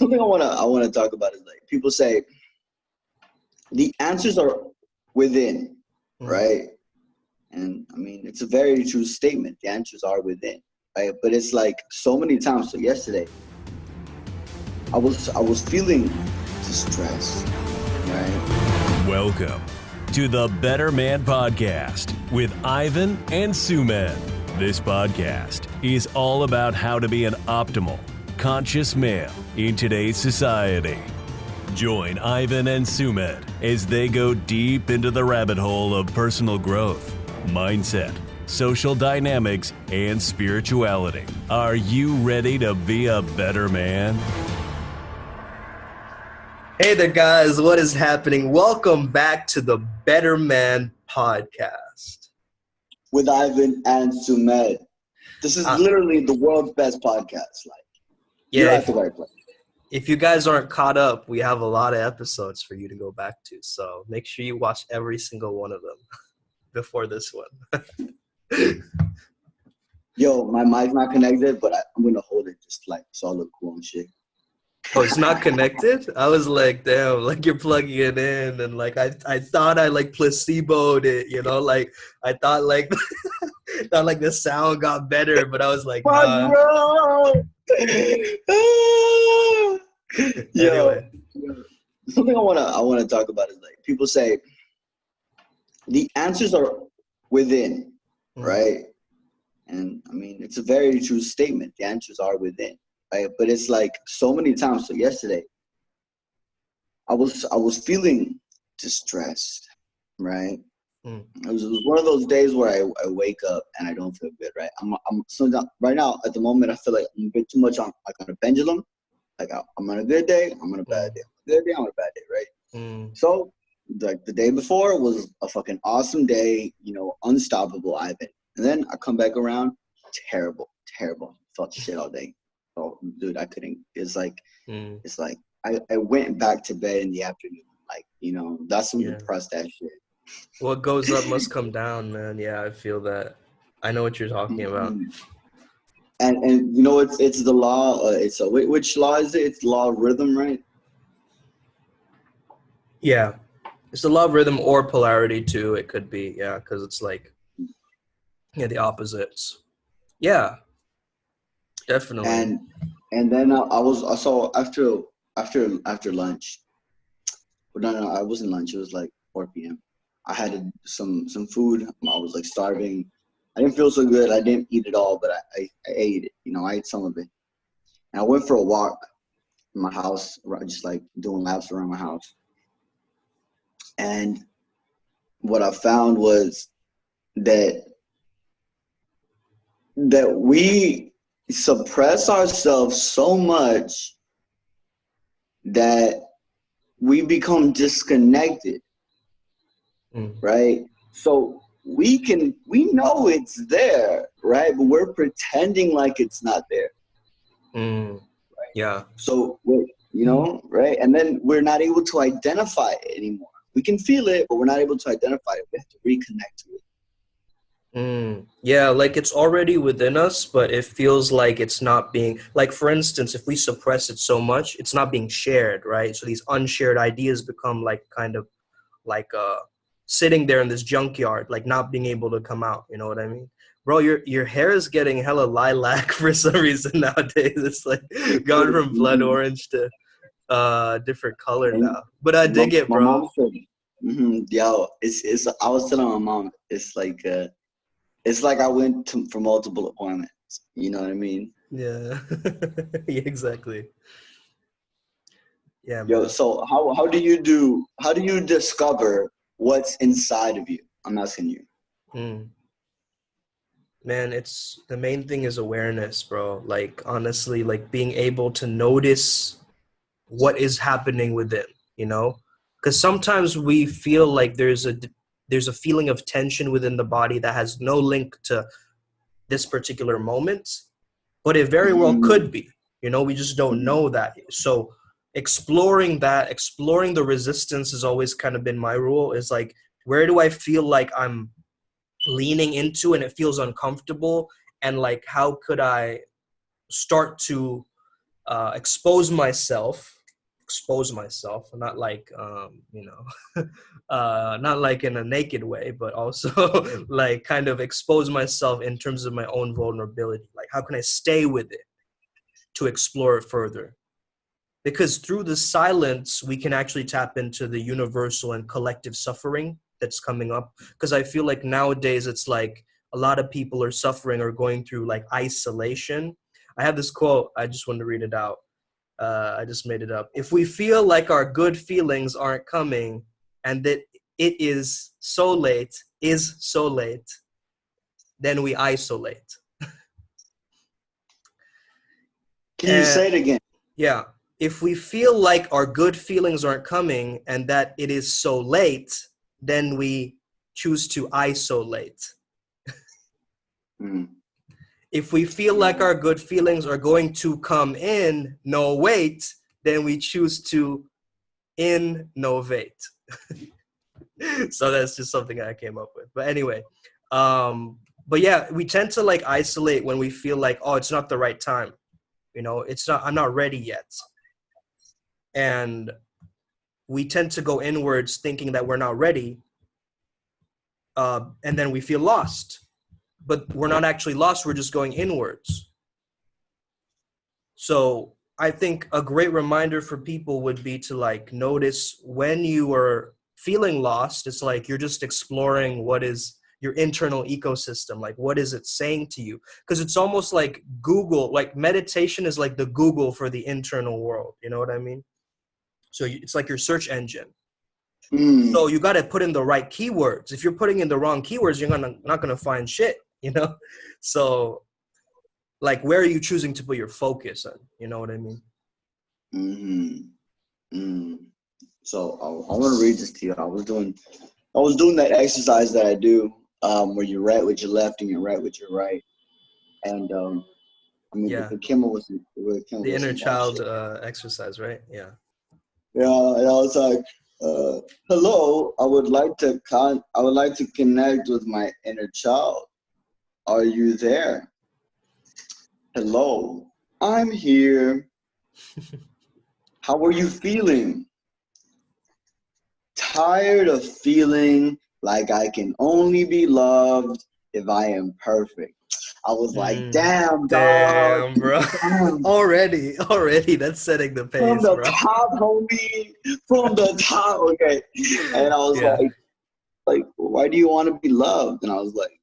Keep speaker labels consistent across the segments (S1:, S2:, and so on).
S1: something I wanna talk about is like people say the answers are within, right? And I mean, it's a very true statement. The answers are within, right? But it's like so many times. So yesterday, I was feeling distressed, right?
S2: Welcome to the Better Man Podcast with Ivan and Sumed. This podcast is all about how to be an optimal, conscious male in today's society. Join Ivan and Sumed as they go deep into the rabbit hole of personal growth, mindset, social dynamics, and spirituality. Are you ready to be a better man?
S3: Hey there, guys. What is happening? Welcome back to the Better Man Podcast.
S1: With Ivan and Sumed. This is literally the world's best podcast. Like, you're at the right place.
S3: If you guys aren't caught up, we have a lot of episodes for you to go back to. So make sure you watch every single one of them before this one.
S1: Yo, my mic's not connected, but I'm going to hold it just like so I look cool and shit.
S3: Oh, it's not connected? I was like, damn, like you're plugging it in, and like I thought I like placeboed it, you know, like I thought like the sound got better, but I was like, nah.
S1: Anyway, something I wanna talk about is like people say the answers are within, right? And I mean, it's a very true statement. The answers are within. Right? But it's like so many times. So yesterday, I was feeling distressed, right? It was one of those days where I wake up and I don't feel good, right? Right now at the moment I feel like I'm a bit too much on a pendulum. Like I'm on a good day, I'm on a bad day. Good day, I'm on a bad day, right? So like the day before was a fucking awesome day, you know, unstoppable Ivan. And then I come back around, terrible. Felt shit all day. Oh, dude, I couldn't. It's like I went back to bed in the afternoon. Like, you know, that's some depressed ass shit.
S3: What goes up must come down, man. Yeah, I feel that. I know what you're talking about.
S1: And you know, it's the law. Which law is it? It's the law of rhythm, right?
S3: Yeah, it's the law of rhythm or polarity too. It could be, yeah, because it's like, the opposites. Yeah. Definitely.
S1: And then I saw after lunch. Well, no, I wasn't lunch. It was like 4 p.m. I had some food. I was like starving. I didn't feel so good. I didn't eat it all, but I ate it. You know, I ate some of it. And I went for a walk in my house, just like doing laps around my house. And what I found was that we suppress ourselves so much that we become disconnected, right? So we know it's there, right? But we're pretending like it's not there.
S3: Right? Yeah.
S1: So you know, right? And then we're not able to identify it anymore. We can feel it, but we're not able to identify it. We have to reconnect to it.
S3: Yeah, like it's already within us, but it feels like it's not being, like, for instance, if we suppress it so much, it's not being shared, right? So these unshared ideas become like kind of like sitting there in this junkyard, like not being able to come out. You know what I mean? Bro, your hair is getting hella lilac for some reason nowadays. It's like gone from blood orange to different color now. But I dig it, bro.
S1: My mom said, yo, it's I was telling my mom, it's like I went for multiple appointments. You know what I mean?
S3: Yeah. Yeah, exactly. Yeah, man.
S1: Yo, so how do you discover what's inside of you? I'm asking you.
S3: Man, it's the main thing is awareness, bro. Like, honestly, like being able to notice what is happening within, you know? Because sometimes we feel like there's a feeling of tension within the body that has no link to this particular moment, but it very well could be, you know, we just don't know that. So exploring the resistance has always kind of been my rule. Is like, where do I feel like I'm leaning into and it feels uncomfortable, and like how could I start to expose myself, not like, not like in a naked way, but also like kind of expose myself in terms of my own vulnerability. Like, how can I stay with it to explore it further? Because through the silence, we can actually tap into the universal and collective suffering that's coming up. Because I feel like nowadays it's like a lot of people are suffering or going through like isolation. I have this quote, I just wanted to read it out. I just made it up. If we feel like our good feelings aren't coming and that it is so late, then we isolate.
S1: Can you say it again?
S3: Yeah. If we feel like our good feelings aren't coming and that it is so late, then we choose to isolate.
S1: Mm.
S3: If we feel like our good feelings are going to come in, no wait, then we choose to innovate. So that's just something I came up with. But anyway, but yeah, we tend to like isolate when we feel like, oh, it's not the right time. I'm not ready yet. And we tend to go inwards thinking that we're not ready. And then we feel lost. But we're not actually lost, we're just going inwards. So I think a great reminder for people would be to like notice when you are feeling lost. It's like you're just exploring what is your internal ecosystem, like what is it saying to you? Because it's almost like Google, like meditation is like the Google for the internal world. You know what I mean? So it's like your search engine. So you got to put in the right keywords. If you're putting in the wrong keywords, you're not gonna find shit, So like, where are you choosing to put your focus on? You know what I mean?
S1: Mm-hmm. Mm. So I want to read this to you. I was doing that exercise that I do, where you write with your left and you write with your right, and I mean,
S3: Yeah.
S1: the Kimmel was the
S3: inner child exercise, right? Yeah.
S1: Yeah, and I was like, "Hello, I would like to connect with my inner child. Are you there? Hello, I'm here. How are you feeling? Tired of feeling like I can only be loved if I am perfect." I was like, "Damn, dog,
S3: Damn, bro.
S1: damn."
S3: already, that's setting the
S1: From
S3: pace,
S1: the
S3: bro.
S1: top, homie. From the top, okay. And I was
S3: Yeah.
S1: like, why do you want to be loved? And I was like,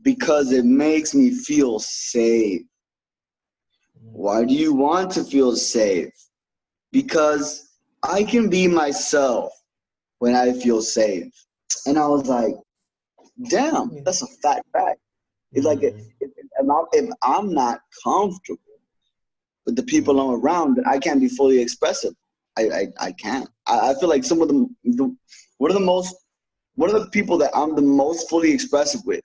S1: because it makes me feel safe. Why do you want to feel safe? Because I can be myself when I feel safe. And I was like, damn, that's a fat fact. It's like, if I'm not comfortable with the people I'm around, then I can't be fully expressive. I can't. I feel like some of one of the people that I'm the most fully expressive with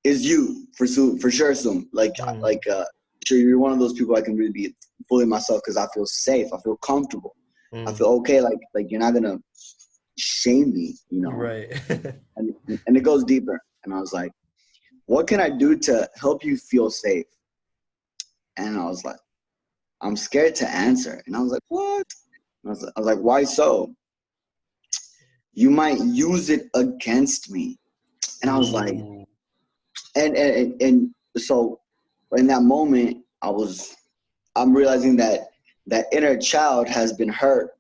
S1: is you, for sure, Sum. Sure, you're one of those people I can really be fully myself because I feel safe. I feel comfortable. I feel okay. Like you're not gonna shame me,
S3: Right.
S1: and it goes deeper. And I was like, what can I do to help you feel safe? And I was like, I'm scared to answer. And I was like, what? And I was like, why so? You might use it against me. And I was like, and so in that moment, I'm realizing that inner child has been hurt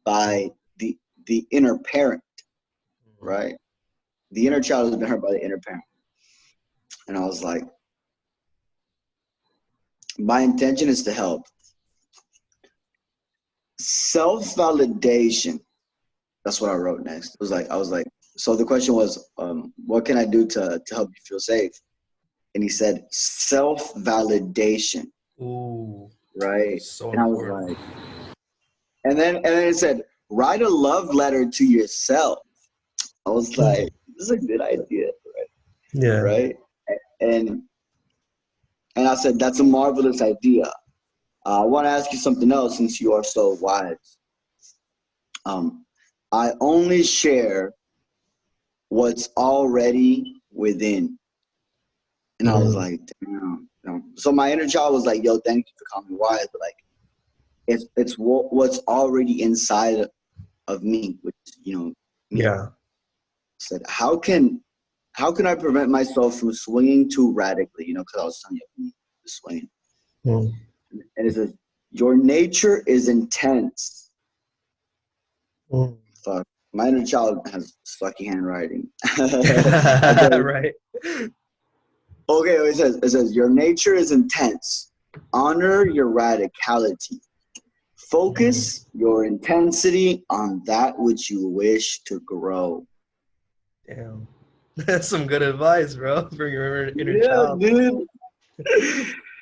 S1: by the inner parent, right? The inner child has been hurt by the inner parent. And I was like, my intention is to help. Self-validation. That's what I wrote next. I was like, so the question was, what can I do to help you feel safe? And he said, self-validation.
S3: Ooh.
S1: Right.
S3: So
S1: and
S3: important.
S1: I was like, and then it said, write a love letter to yourself. I was like, this is a good idea, right?
S3: Yeah.
S1: Right. And I said, that's a marvelous idea. I want to ask you something else since you are so wise. I only share what's already within. And I was like, damn. So my inner child was like, yo, thank you for calling me wise, but like, it's what's already inside of me, which, me.
S3: Yeah.
S1: Said, how can I prevent myself from swinging too radically? Because I was telling you, swinging. And it says, your nature is intense. Fuck. My inner child has sucky handwriting.
S3: Right.
S1: Okay, it says, your nature is intense. Honor your radicality. Focus your intensity on that which you wish to grow.
S3: Damn. That's some good advice, bro, for your inner
S1: Yeah,
S3: child.
S1: dude.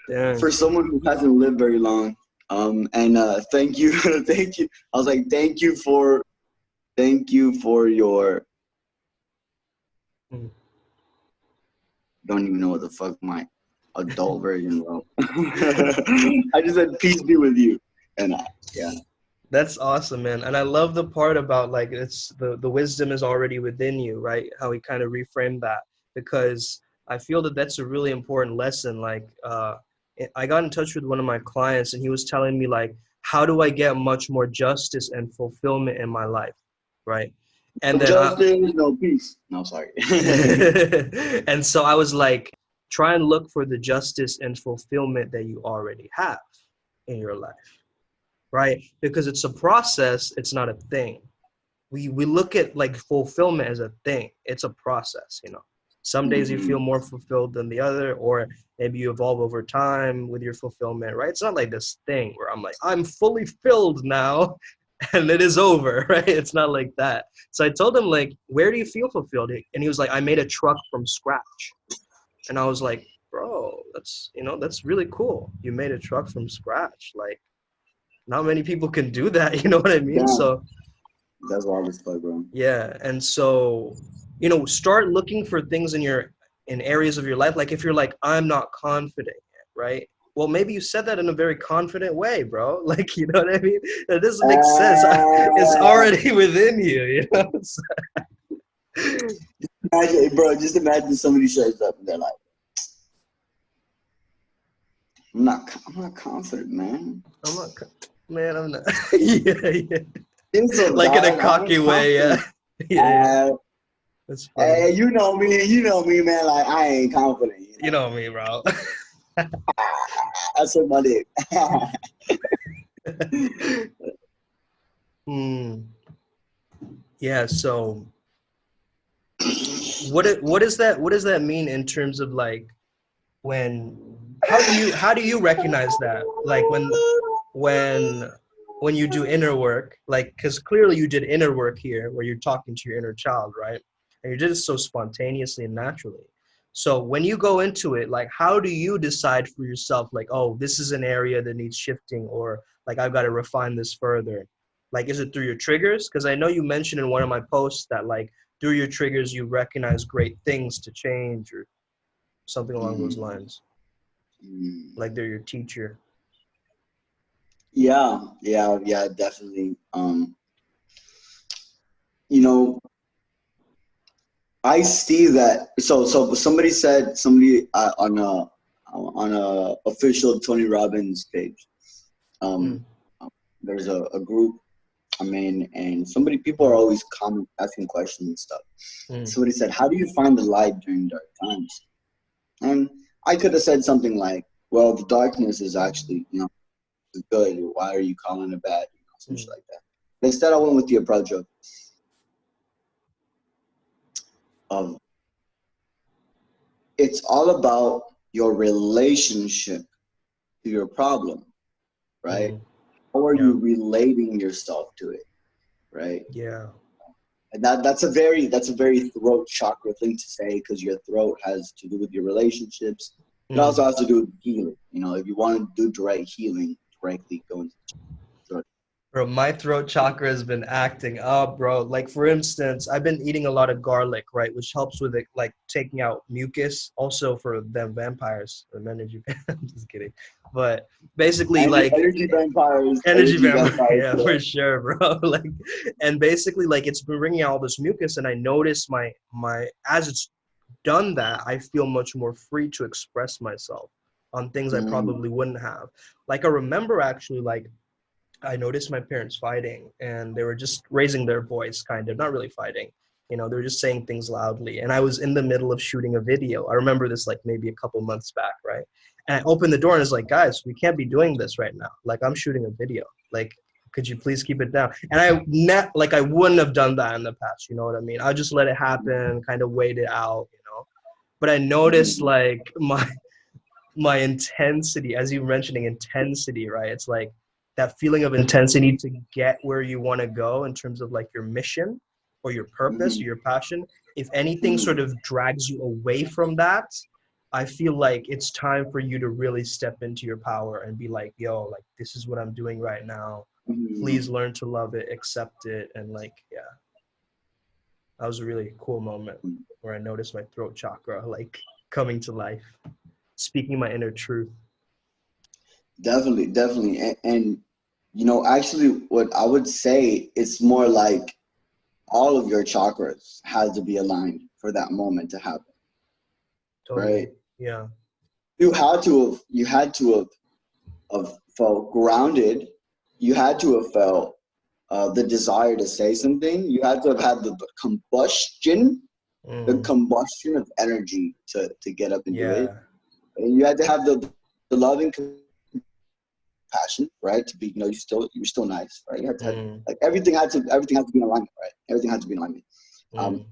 S3: Damn.
S1: For someone who hasn't lived very long. And thank you. Thank you. I was like, thank you for your don't even know what the fuck my adult version wrote. I just said peace be with you. And yeah.
S3: That's awesome, man. And I love the part about like it's the wisdom is already within you, right? How he kind of reframed that, because I feel that that's a really important lesson. Like I got in touch with one of my clients and he was telling me like, how do I get much more justice and fulfillment in my life, right? And
S1: No
S3: then
S1: justice, no peace. No, sorry.
S3: and so I was like, try and look for the justice and fulfillment that you already have in your life. Right? Because it's a process, it's not a thing. We look at like fulfillment as a thing. It's a process, Some days you feel more fulfilled than the other, or maybe you evolve over time with your fulfillment, right? It's not like this thing where I'm like, I'm fully filled now and it is over, right? It's not like that. So I told him like, where do you feel fulfilled? And he was like, I made a truck from scratch. And I was like, bro, that's really cool. You made a truck from scratch. Like, not many people can do that, you know what I mean?
S1: Damn.
S3: So
S1: that's wild as fuck, bro.
S3: yeah, and so start looking for things in areas of your life. Like if you're like, I'm not confident yet, right? Well, maybe you said that in a very confident way, bro. Like, you know what I mean? That doesn't make sense. It's already within you,
S1: Just imagine somebody shows up and they're like, I'm not confident, man.
S3: I'm not. Yeah.
S1: So
S3: like in a cocky way, yeah. Yeah. That's funny.
S1: Hey, you know me, man. Like I ain't confident.
S3: You know me, bro.
S1: I suck my dick.
S3: Yeah. So, what does that mean in terms of like how do you recognize that, like when you do inner work, like, because clearly you did inner work here where you're talking to your inner child, right? And you did it so spontaneously and naturally. So when you go into it, like, how do you decide for yourself, like, oh, this is an area that needs shifting, or like, I've got to refine this further? Like, is it through your triggers? Because I know you mentioned in one of my posts that like through your triggers, you recognize great things to change or something along those lines. Like they're your teacher.
S1: Yeah, definitely. I see that. So somebody on a official Tony Robbins page. There's a group I'm in, and people are always asking questions and stuff. Somebody said, "How do you find the light during dark times?" And I could have said something like, "Well, the darkness is actually, good. Why are you calling it bad?" Some shit like that. But instead, I went with the approach of it's all about your relationship to your problem, right? How are you relating yourself to it, right?
S3: Yeah.
S1: And that's a very throat chakra thing to say, because your throat has to do with your relationships. It also has to do with healing. If you want to do direct healing, directly go into the throat.
S3: Bro, my throat chakra has been acting up, bro. Like, for instance, I've been eating a lot of garlic, right, which helps with it, like taking out mucus. Also for them vampires, the energy. I'm just kidding, but basically, like
S1: energy vampires,
S3: yeah, for sure, bro. Like, and basically, like, it's been bringing out all this mucus, and I notice my as it's done that, I feel much more free to express myself. on things I probably wouldn't have. Like I remember actually, like I noticed my parents fighting, and they were just raising their voice, kind of, not really fighting. You know, they were just saying things loudly. And I was in the middle of shooting a video. I remember this like maybe a couple months back, right? And I opened the door and it's like, guys, we can't be doing this right now. Like I'm shooting a video. Like, could you please keep it down? And I wouldn't have done that in the past. You know what I mean? I just let it happen, kind of wait it out, you know. But I noticed like my intensity, as you were mentioning intensity, right? It's like that feeling of intensity to get where you want to go in terms of like your mission or your purpose or your passion. If anything sort of drags you away from that, I feel like it's time for you to really step into your power and be like, yo, like this is what I'm doing right now. Please learn to love it, accept it. And like, yeah, that was a really cool moment where I noticed my throat chakra like coming to life, speaking my inner truth.
S1: Definitely. And you know, actually what I would say, it's more like all of your chakras had to be aligned for that moment to happen.
S3: Totally.
S1: Right?
S3: Yeah.
S1: You had to have felt grounded. You had to have felt the desire to say something. You had to have had the combustion of energy to get up and do it. And you had to have the loving passion, right? To be, you know, you're still nice, right? You had to have, like everything had to be in alignment, right? Everything had to be in alignment.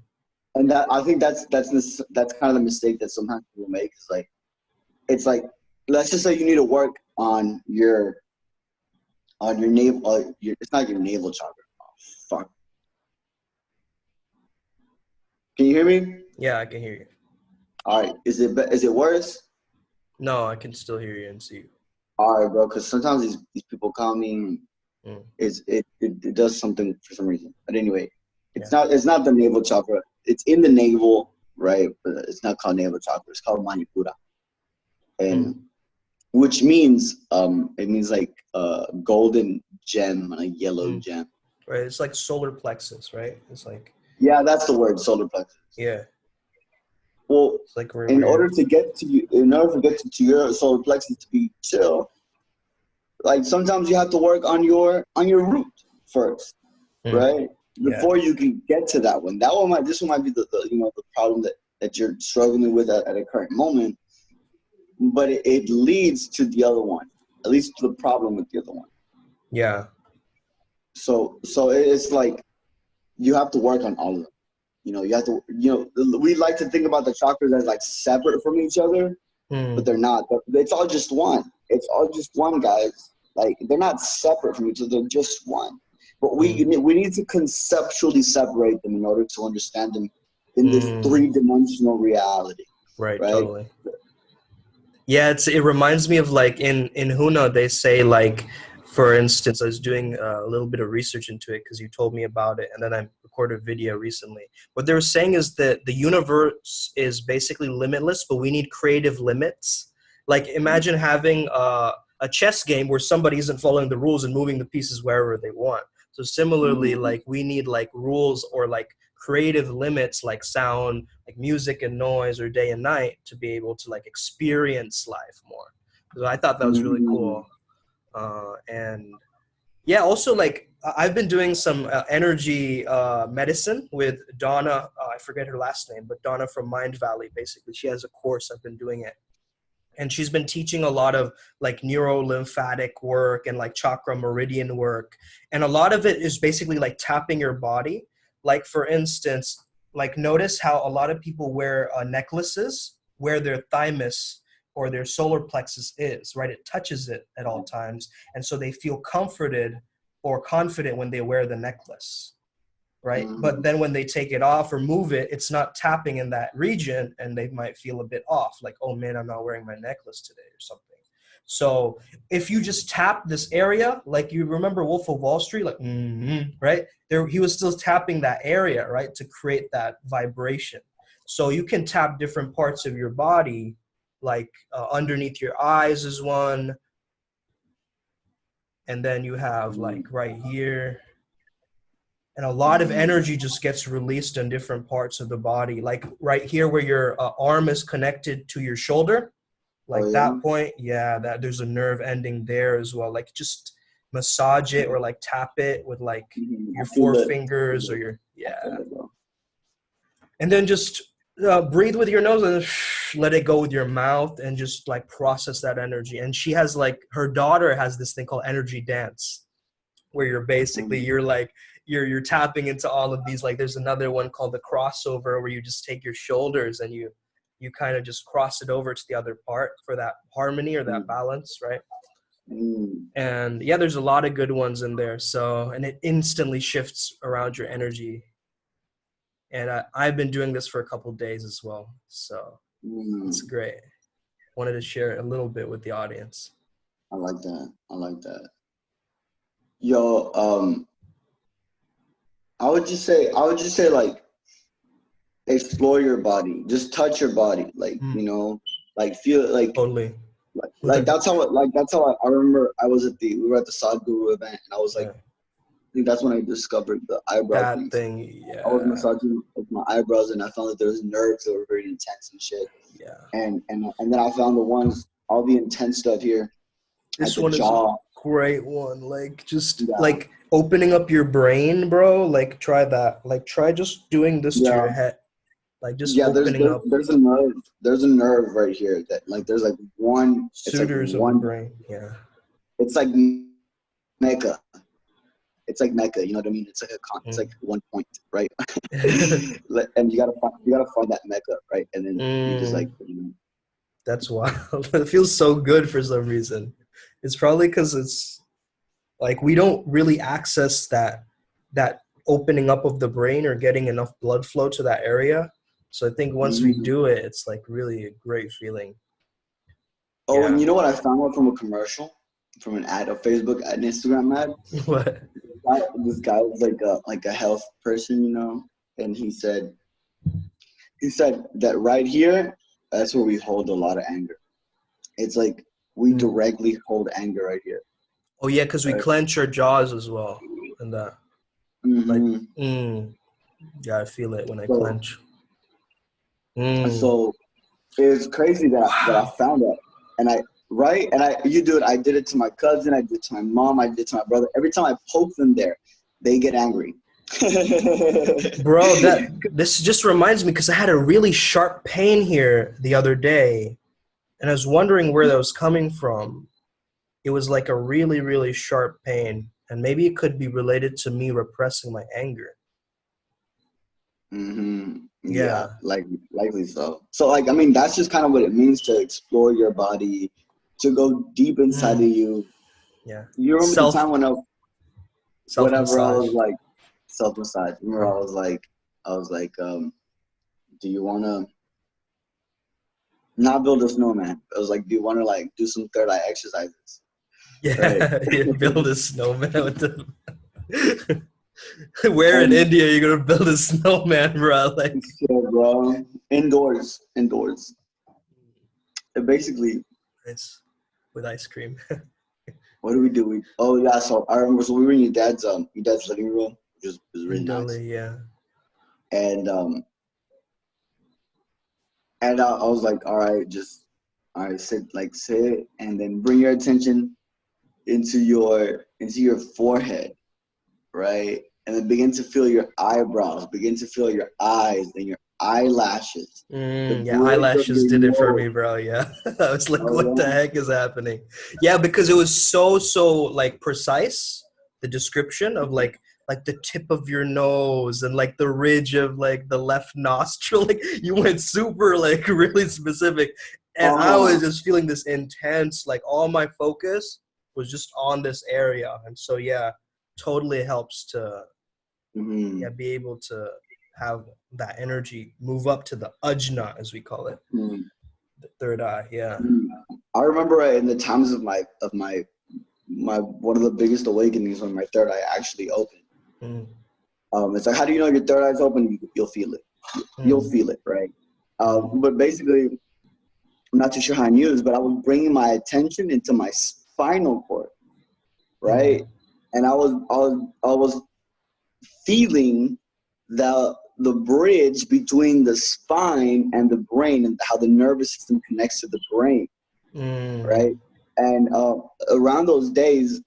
S1: And that, I think that's kind of the mistake that sometimes people make. Is like, it's like, let's just say you need to work on your navel. It's not your navel chakra. Oh, fuck. Can you hear me?
S3: Yeah, I can hear you.
S1: All right. Is it worse?
S3: No, I can still hear you and see you.
S1: All right, bro. Because sometimes these people call me. It does something for some reason. But anyway, it's not the navel chakra. It's in the navel, right? But it's not called navel chakra. It's called manipura, and which means it means like a golden gem and a yellow gem.
S3: Right. It's like solar plexus, right? It's like,
S1: yeah, that's the word, solar plexus.
S3: Yeah.
S1: Well,
S3: it's like
S1: in order to get to your solar plexus to be chill, like sometimes you have to work on your root first, right? Before you can get to that one. This one might be the problem that you're struggling with at a current moment, but it leads to the other one, at least to the problem with the other one.
S3: Yeah.
S1: So it's like you have to work on all of them. You know, you have to, we like to think about the chakras as like separate from each other, but they're not. It's all just one. It's all just one, guys. Like, they're not separate from each other. They're just one. But we need to conceptually separate them in order to understand them in this three-dimensional reality.
S3: Right, totally. Yeah, it reminds me of like in Huna, they say like, for instance, I was doing a little bit of research into it because you told me about it, and then I recorded a video recently. What they were saying is that the universe is basically limitless, but we need creative limits. Like, imagine having a chess game where somebody isn't following the rules and moving the pieces wherever they want. So similarly, like, we need like rules or like creative limits, like sound, like music and noise, or day and night, to be able to like experience life more. So I thought that was really cool. And yeah, also like I've been doing some energy medicine with Donna. I forget her last name, but Donna from Mind Valley. Basically, she has a course. I've been doing it, and she's been teaching a lot of like neuro-lymphatic work and like chakra meridian work, and a lot of it is basically like tapping your body. Like, for instance, like, notice how a lot of people wear necklaces where their thymus or their solar plexus is, right? It touches it at all times. And so they feel comforted or confident when they wear the necklace, right? But then when they take it off or move it, it's not tapping in that region, and they might feel a bit off, like, oh man, I'm not wearing my necklace today or something. So if you just tap this area, like, you remember Wolf of Wall Street, like, right? There, he was still tapping that area, right, to create that vibration. So you can tap different parts of your body, like underneath your eyes is one. And then you have like right here. And a lot of energy just gets released in different parts of the body. Like right here where your arm is connected to your shoulder, Like that point, that there's a nerve ending there as well. Like just massage it or like tap it with like your forefingers or your and then just breathe with your nose and let it go with your mouth and just like process that energy. And she has like, her daughter has this thing called energy dance, where you're basically you're tapping into all of these. Like there's another one called the crossover, where you just take your shoulders and you kind of just cross it over to the other part for that harmony or that balance, right? And yeah, there's a lot of good ones in there. So, and it instantly shifts around your energy. And I've been doing this for a couple of days as well. So it's great. Wanted to share a little bit with the audience.
S1: I like that. Yo, I would just say like, explore your body, just touch your body, like, you know, like feel like
S3: totally.
S1: Like that's how I remember we were at the Sadhguru event, and I was like, I think that's when I discovered the eyebrow thing. I was massaging my eyebrows, and I found that there was nerves that were very intense and shit. Yeah. And then I found all the intense stuff here.
S3: This one is a great one. Like just like opening up your brain, bro. Like try that. Like try just doing this to your head. Like just opening up.
S1: There's a nerve right here that like there's like one.
S3: Suitors of the brain. Yeah.
S1: It's like Mecca. It's like Mecca. You know what I mean? It's like it's like 1 point, right? And you gotta find that Mecca, right? And then you just like.
S3: That's wild. It feels so good for some reason. It's probably because it's like we don't really access that opening up of the brain or getting enough blood flow to that area. So I think once we do it, it's like really a great feeling.
S1: Oh, and you know what I found out from a commercial, from an ad, a Facebook ad, an Instagram ad?
S3: What?
S1: This guy was like a health person, you know, and he said that right here, that's where we hold a lot of anger. It's like we directly hold anger right here.
S3: Oh yeah, because we clench our jaws as well, and that. Yeah, I feel it when I clench.
S1: So it's crazy that I found that, you do it. I did it to my cousin. I did it to my mom. I did it to my brother. Every time I poke them there, they get angry.
S3: Bro, this just reminds me, because I had a really sharp pain here the other day, and I was wondering where that was coming from. It was like a really, really sharp pain, and maybe it could be related to me repressing my anger.
S1: Yeah, likely so. So like, I mean, that's just kind of what it means to explore your body, to go deep inside of you.
S3: Yeah.
S1: You remember the time when I was like self-massage. Remember I was like, do you want to not build a snowman? I was like, do you want to like do some third eye exercises?
S3: Yeah, right? Build a snowman with the... Where in India are you gonna build a snowman, bro? Like,
S1: yeah, bro, indoors. And basically,
S3: it's with ice cream.
S1: What do we do? So I remember. So we were in your dad's living room, which was really nice.
S3: Yeah.
S1: And I was like, all right, sit, and then bring your attention into your forehead, right? And then begin to feel your eyebrows, begin to feel your eyes and your eyelashes.
S3: Eyelashes did it for me, bro. Yeah. I was like, what the heck is happening? Yeah, because it was so like precise, the description of like the tip of your nose and like the ridge of like the left nostril. Like you went super like really specific. And I was just feeling this intense, like all my focus was just on this area. And so totally helps to be able to have that energy move up to the ajna, as we call it, the third eye.
S1: I remember in the times of my one of the biggest awakenings when my third eye actually opened. It's like, how do you know your third eye's open? You'll feel it. You'll feel it, right? But basically, I'm not too sure how I knew this, but I was bringing my attention into my spinal cord, right? And I was feeling the bridge between the spine and the brain, and how the nervous system connects to the brain. right? And around those days,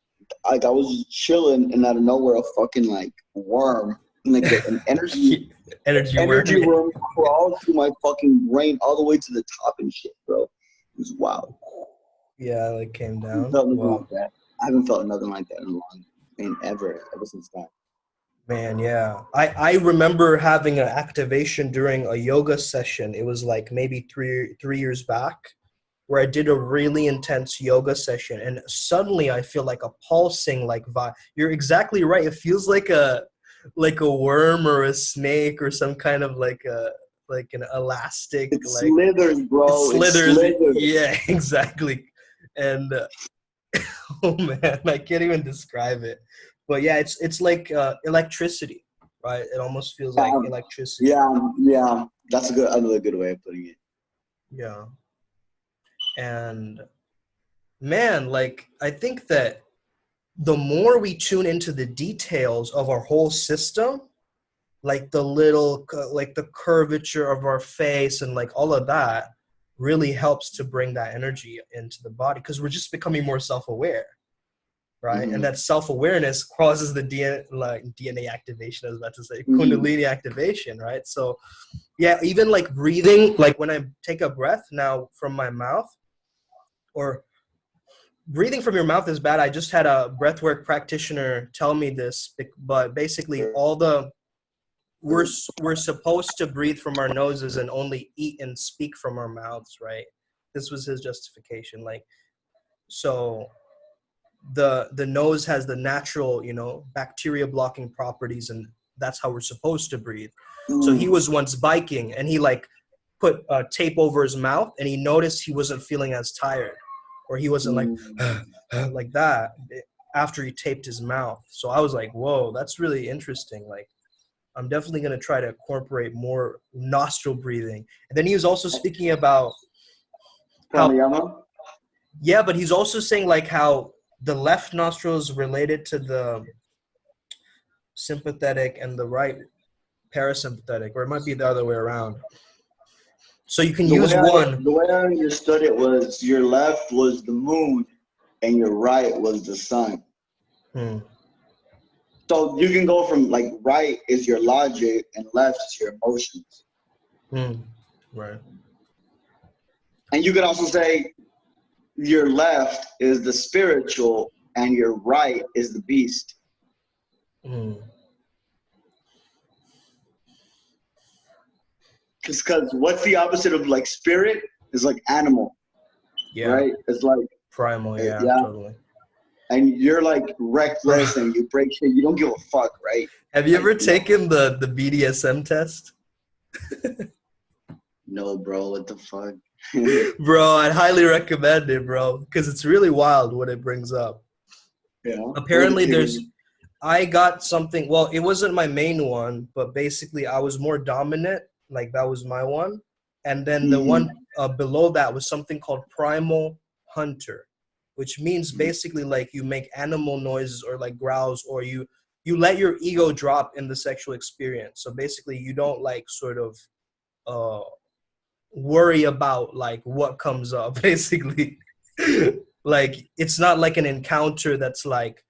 S1: like I was just chilling, and out of nowhere, a fucking like worm, like an energy worm crawled through my fucking brain all the way to the top and shit, bro. It was wild.
S3: Yeah, like came down.
S1: Like that. I haven't felt nothing like that ever since that.
S3: Man, yeah. I remember having an activation during a yoga session. It was like maybe three years back, where I did a really intense yoga session, and suddenly I feel like a pulsing like vibe. You're exactly right. It feels like a worm or a snake or some kind of like an elastic.
S1: It slithers, bro.
S3: It slithers. Yeah, exactly. And oh man, I can't even describe it. But yeah, it's like electricity, right? It almost feels like electricity.
S1: Yeah. That's another good way of putting it.
S3: Yeah. And man, like I think that the more we tune into the details of our whole system, like the little like the curvature of our face and like all of that really helps to bring that energy into the body, because we're just becoming more self-aware, right? And that self-awareness causes the DNA activation, I was about to say, Kundalini activation, right? So yeah, even like breathing, like when I take a breath now from my mouth, or breathing from your mouth is bad. I just had a breathwork practitioner tell me this, but basically we're supposed to breathe from our noses and only eat and speak from our mouths, right? This was his justification. Like, so the nose has the natural, bacteria blocking properties, and that's how we're supposed to breathe. So he was once biking, and he like put tape over his mouth, and he noticed he wasn't feeling as tired, or he wasn't like that after he taped his mouth. So I was like, whoa, that's really interesting. Like, I'm definitely going to try to incorporate more nostril breathing. And then he was also speaking about how, yeah, but he's also saying like how the left nostril is related to the sympathetic and the right parasympathetic, or it might be the other way around. So you can use one.
S1: The way I understood it was your left was the moon and your right was the sun. So you can go from like right is your logic and left is your emotions.
S3: Right.
S1: And you can also say your left is the spiritual and your right is the beast. Because what's the opposite of like spirit is like animal. Yeah. Right? It's like
S3: primal, yeah. Totally.
S1: And you're like reckless and you break shit. You don't give a fuck, right?
S3: Have you ever taken the BDSM test?
S1: No, bro. What the fuck?
S3: Bro, I'd highly recommend it, bro, because it's really wild what it brings up.
S1: Yeah.
S3: Apparently I got something, well, it wasn't my main one, but basically I was more dominant. Like that was my one. And then the one below that was something called primal hunter, which means basically like you make animal noises or like growls, or you let your ego drop in the sexual experience. So basically you don't like sort of worry about like what comes up, basically. Like it's not like an encounter that's like,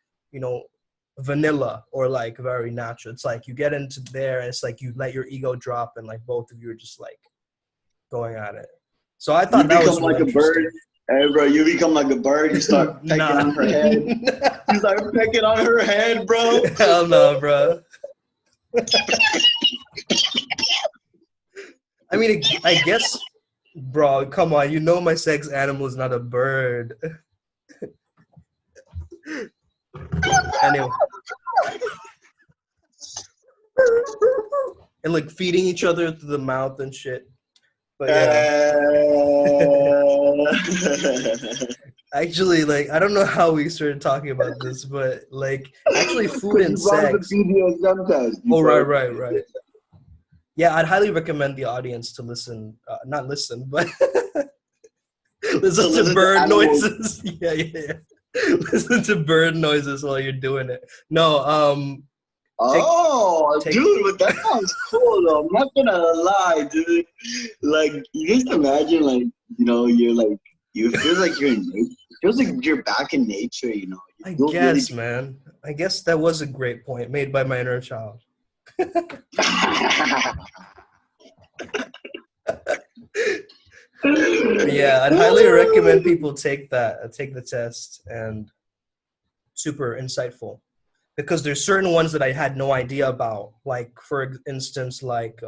S3: vanilla or like very natural. It's like you get into there and it's like you let your ego drop and like both of you are just like going at it. So I thought that was really
S1: like a bird. Hey, bro, you become like a bird. You start pecking on her head. You start pecking on her head, bro.
S3: Hell no, bro. I mean, I guess, bro, come on. My sex animal is not a bird. Anyway. And like feeding each other through the mouth and shit. But yeah. Actually, like, I don't know how we started talking about this, but like, actually, food and sex. Oh, right. Yeah, I'd highly recommend the audience to listen, not listen, but listen to bird noises. Yeah. Listen to bird noises while you're doing it. No,
S1: dude, but that sounds cool though. I'm not gonna lie, dude. Like, you just imagine, like, you're like it feels like you're in nature. It feels like you're back in nature, you know.
S3: I guess, man. I guess that was a great point made by my inner child. Yeah, I'd highly recommend people take the test, and super insightful, because there's certain ones that I had no idea about. Like, for instance, like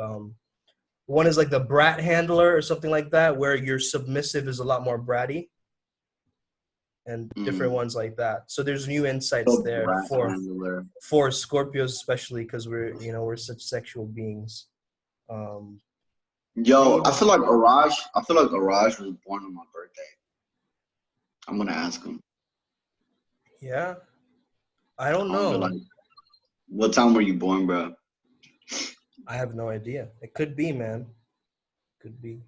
S3: one is like the brat handler or something like that, where your submissive is a lot more bratty, and different ones like that. So there's new insights there for Scorpios, especially because we're such sexual beings.
S1: Yo, I feel like Araj was born on my birthday. I'm gonna ask him.
S3: Yeah, I don't know.
S1: Like, what time were you born, bro?
S3: I have no idea. It could be, man. Could be.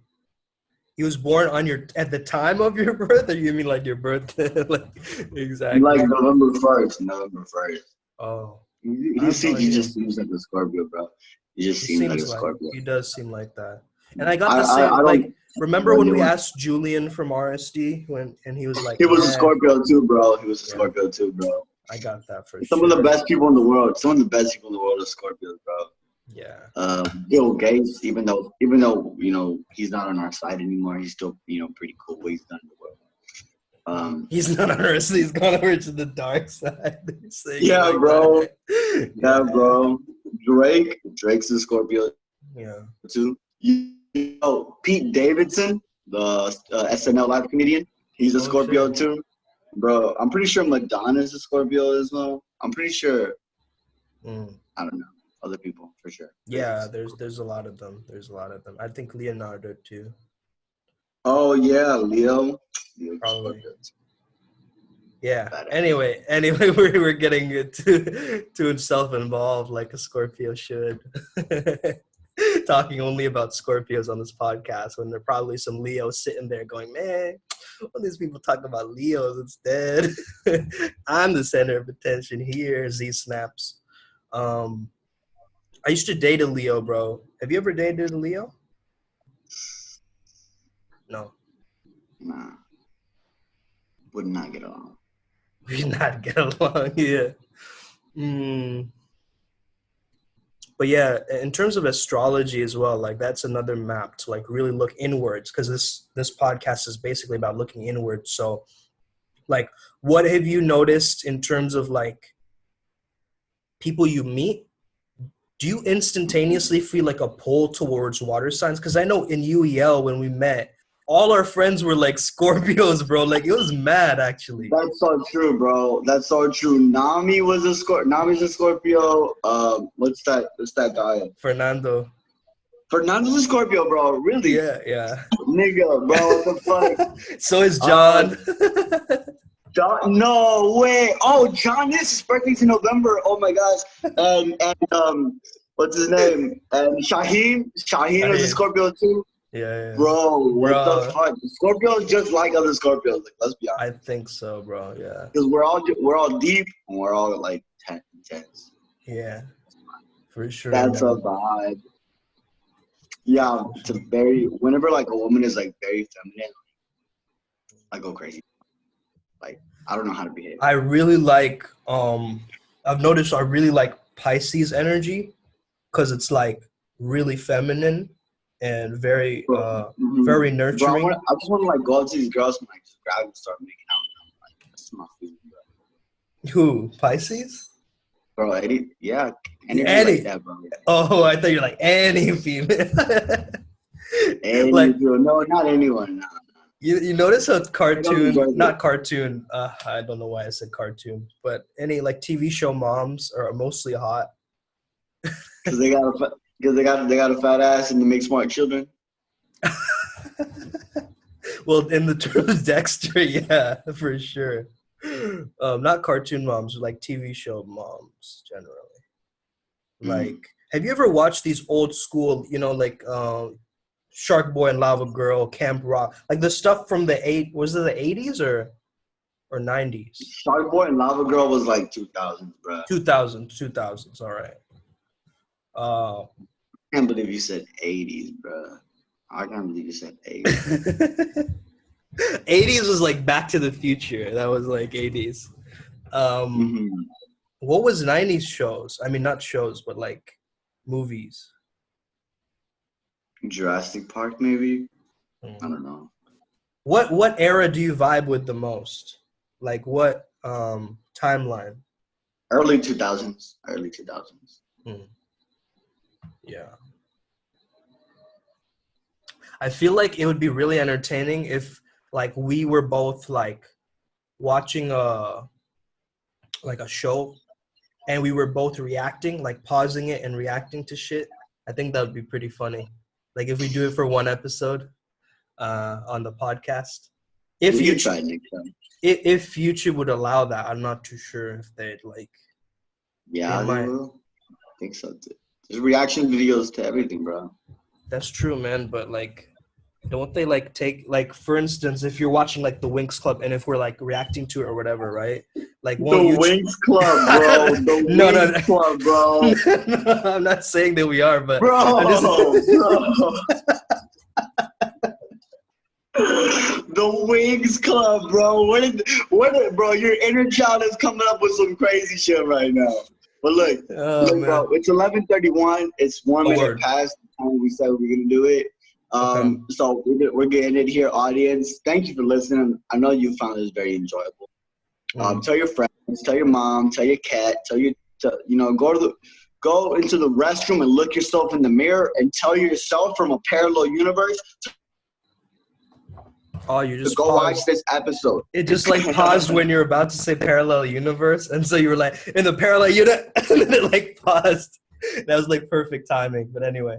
S3: He was born at the time of your birth, or you mean like your birthday? Like, exactly.
S1: Like November 1st.
S3: Oh.
S1: He just seems like a Scorpio, bro. He just seems like a Scorpio.
S3: He does seem like that. And I got the same, remember when we asked Julian from RSD, and he was like,
S1: he was a Scorpio too, bro. He was a Scorpio too, bro.
S3: I got that for sure.
S1: Some of the best people in the world. Some of the best people in the world are Scorpios, bro.
S3: Yeah.
S1: Bill Gates, even though he's not on our side anymore, he's still pretty cool what he's done in the world.
S3: He's not on our side. He's gone over to the dark side.
S1: Yeah, bro. Yeah, bro. Drake's a Scorpio.
S3: Yeah.
S1: Too. Pete Davidson, the SNL live comedian, he's a Scorpio too. Bro, I'm pretty sure Madonna's a Scorpio as well. I'm pretty sure. I don't know. Other people for sure.
S3: Yeah, there's a lot of them. I think Leonardo too.
S1: Oh yeah, Leo.
S3: Probably. Yeah. Anyway, we're getting too self-involved, like a Scorpio should. Talking only about Scorpios on this podcast, when there are probably some Leos sitting there going, man, all these people talk about Leos instead. I'm the center of attention here. Z snaps. I used to date a Leo, bro. Have you ever dated a Leo? No.
S1: Nah. Would not get along.
S3: Yeah. But yeah, in terms of astrology as well, like that's another map to like really look inwards, because this podcast is basically about looking inwards. So like, what have you noticed in terms of like people you meet? Do you instantaneously feel like a pull towards water signs? Because I know in UEL when we met, all our friends were like Scorpios, bro. Like, it was mad, actually.
S1: That's so true, bro. That's so true. Nami's a Scorpio. What's that guy? Fernando's a Scorpio, bro. Really?
S3: Yeah.
S1: Nigga, bro. What the fuck?
S3: So is John.
S1: John? No way. Oh, John is his birthday's in November. Oh my gosh. And what's his name? And Shaheen is a Scorpio too.
S3: Yeah.
S1: Bro, what the fuck? Scorpios just like other Scorpios. Like, let's be honest.
S3: I think so, bro. Yeah.
S1: Because we're all deep and we're all like intense.
S3: Yeah, for sure.
S1: That's a vibe. Yeah, whenever like a woman is like very feminine, I go crazy. Like, I don't know how to behave.
S3: I really like. I've noticed I really like Pisces energy, because it's like really feminine and very very nurturing.
S1: Bro, I just want to like go up to these girls and like just grab and start making out with them. Like, that's my feeling, bro.
S3: Who? Pisces?
S1: Bro, Eddie, yeah,
S3: Eddie.
S1: Like that, bro.
S3: Oh, I thought you're like any female.
S1: Like, no, not anyone. No.
S3: You notice a cartoon, not cartoon. I don't know why I said cartoon, but any like TV show moms are mostly hot.
S1: Because they got a fat ass and they make smart children.
S3: Well, in the term of Dexter, yeah, for sure. Not cartoon moms, like TV show moms generally. Like, have you ever watched these old school, like Shark Boy and Lava Girl, Camp Rock, like the stuff from the 80s or 90s?
S1: Shark Boy and Lava Girl was like 2000s, bro.
S3: 2000s, all right.
S1: I can't believe you said 80s, bro. I can't believe you said 80s.
S3: 80s was like Back to the Future. That was like 80s.
S1: Mhm.
S3: What was 90s shows? I mean, not shows, but like movies.
S1: Jurassic Park, maybe. I
S3: Mm.
S1: don't know.
S3: What era do you vibe with the most? Like what timeline?
S1: Early 2000s. Early 2000s.
S3: Yeah. I feel like it would be really entertaining if like we were both like watching a show and we were both reacting, like pausing it and reacting to shit. I think that would be pretty funny. Like if we do it for one episode on the podcast. If
S1: We
S3: you
S1: could try it next time.
S3: if YouTube would allow that, I'm not too sure if they'd like.
S1: Yeah,
S3: They
S1: they
S3: might.
S1: will. I think so too. There's reaction videos to everything, bro.
S3: That's true, man. But like, don't they like take like for instance, if you're watching like the Winx Club and if we're like reacting to it or whatever, right? Like
S1: The
S3: one YouTube.
S1: Wings Club, bro. The
S3: No, no,
S1: Wings
S3: no.
S1: Club, bro.
S3: No, I'm not saying that we are, but
S1: Bro,
S3: I'm just.
S1: bro. The Wings Club, bro. Bro, your inner child is coming up with some crazy shit right now. But look,
S3: Oh,
S1: bro,
S3: man.
S1: it's 11:31. It's 1 minute
S3: Word.
S1: past the time we said we were gonna do it.
S3: Okay.
S1: So we're getting it here, audience. Thank you for listening. I know you found this very enjoyable. Tell your friends, tell your mom, tell your cat, go into the restroom and look yourself in the mirror and tell yourself from a parallel universe
S3: Oh, you
S1: to
S3: just
S1: go watch
S3: paused.
S1: this episode.
S3: It just like paused when you're about to say parallel universe, and so you were like in the parallel unit, and then it like paused. That was like perfect timing. But anyway,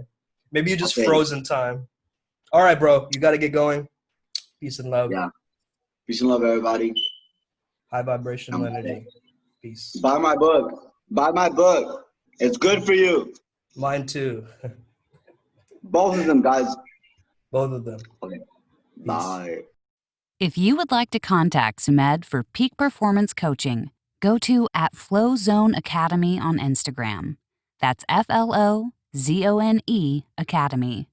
S3: maybe you just
S1: Okay.
S3: froze in time. All right, bro, you got to get going. Peace and love.
S1: Yeah. Peace and love, everybody.
S3: High vibrational energy. Peace.
S1: Buy my book. Buy my book. It's good for you.
S3: Mine too.
S1: Both of them, guys.
S3: Both of them.
S1: Okay. Bye.
S4: If you would like to contact Sumed for peak performance coaching, go to @FlowZone Academy on Instagram. That's FLOZONE Academy.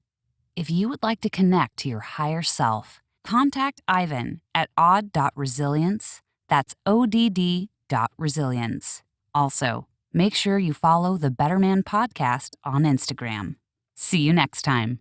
S4: If you would like to connect to your higher self, contact Ivan at odd.resilience. That's ODD.resilience. Also, make sure you follow the Better Man Podcast on Instagram. See you next time.